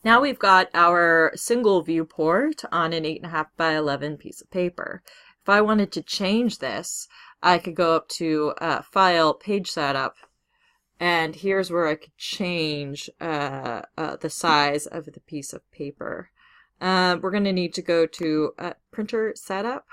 Now we've got our single viewport on an 8.5 by 11 piece of paper. If I wanted to change this, I could go up to File, Page Setup, and here's where I could change the size of the piece of paper. We're going to need to go to Printer Setup.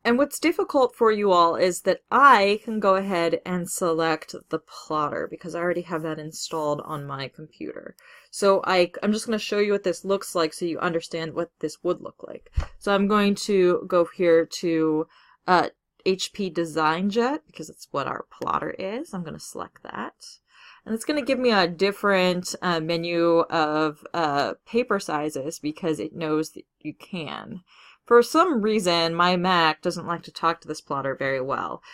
And what's difficult for you all is that I can go ahead and select the plotter because I already have that installed on my computer. So I'm just going to show you what this looks like so you understand what this would look like. So I'm going to go here to HP DesignJet because it's what our plotter is. I'm going to select that. And it's going to give me a different menu of paper sizes because it knows that you can. For some reason, my Mac doesn't like to talk to this plotter very well.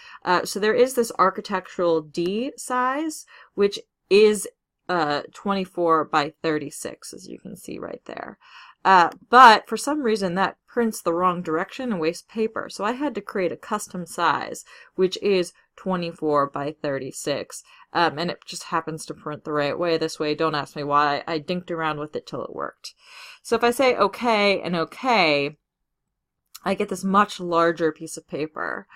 So there is this architectural D size, which is 24 by 36, as you can see right there. But for some reason, that prints the wrong direction and wastes paper. So I had to create a custom size, which is 24 by 36. And it just happens to print the right way this way. Don't ask me why. I dinked around with it till it worked. So if I say OK and OK, I get this much larger piece of paper.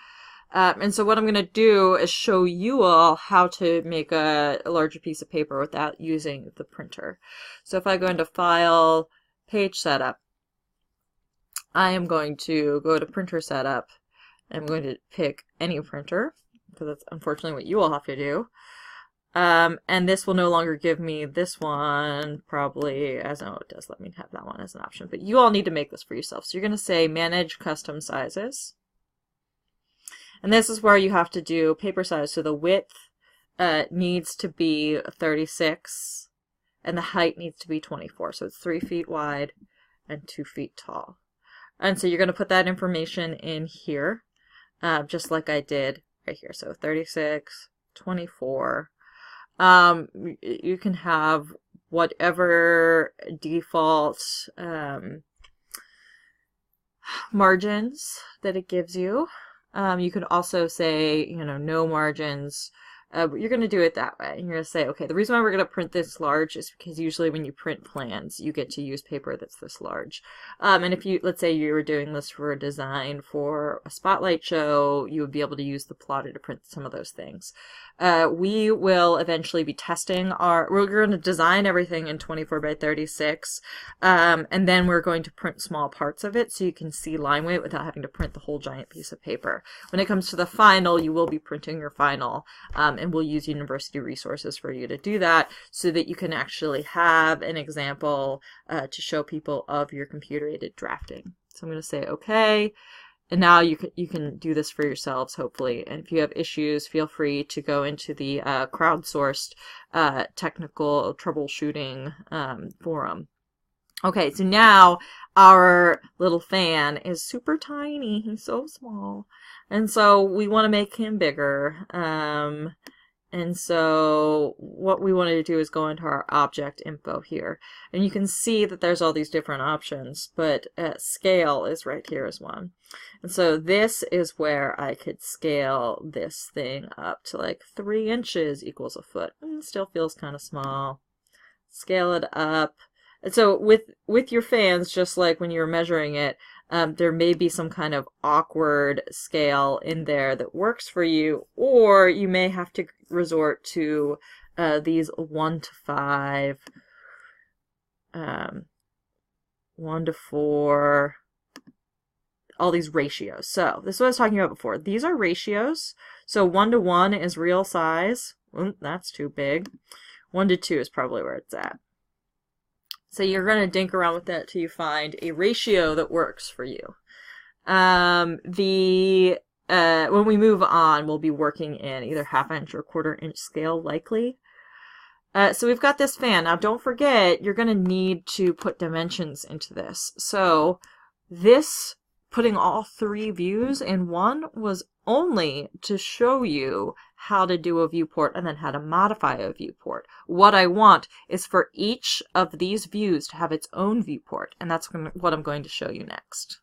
And so what I'm going to do is show you all how to make a larger piece of paper without using the printer. So if I go into File, Page Setup, I am going to go to Printer Setup. I'm going to pick any printer, because that's unfortunately what you all have to do. And this will no longer give me this one, probably, as oh, it does let me have that one as an option. But you all need to make this for yourself. So you're going to say Manage Custom Sizes. And this is where you have to do paper size. So the width needs to be 36, and the height needs to be 24. So it's 3 feet wide and 2 feet tall. And so you're going to put that information in here, just like I did right here. So 36, 24. You can have whatever default margins that it gives you. You can also say, no margins. But you're going to do it that way. And you're going to say, okay, the reason why we're going to print this large is because usually when you print plans, you get to use paper that's this large. And if you, let's say you were doing this for a design for a spotlight show, you would be able to use the plotter to print some of those things. We will eventually be testing we're going to design everything in 24 by 36. And then we're going to print small parts of it so you can see line weight without having to print the whole giant piece of paper. When it comes to the final, you will be printing your final. And we'll use university resources for you to do that so that you can actually have an example to show people of your computer-aided drafting. So I'm going to say OK, and now you can do this for yourselves, hopefully. And if you have issues, feel free to go into the crowdsourced technical troubleshooting forum. Okay, so now our little fan is super tiny. He's so small. And so we want to make him bigger. And so what we want to do is go into our object info here. And you can see that there's all these different options, but scale is right here as one. And so this is where I could scale this thing up to like 3 inches equals a foot. Still feels kind of small. Scale it up. And so with your fans, just like when you're measuring it, there may be some kind of awkward scale in there that works for you, or you may have to resort to these 1 to 5, 1 to 4, all these ratios. So this is what I was talking about before. These are ratios. So 1 to 1 is real size. That's too big. 1 to 2 is probably where it's at. So you're going to dink around with that till you find a ratio that works for you. When we move on, we'll be working in either 1/2 inch or 1/4 inch scale, likely. So we've got this fan. Now don't forget, you're going to need to put dimensions into this. So this, putting all 3 views in one, was only to show you how to do a viewport and then how to modify a viewport. What I want is for each of these views to have its own viewport, and that's what I'm going to show you next.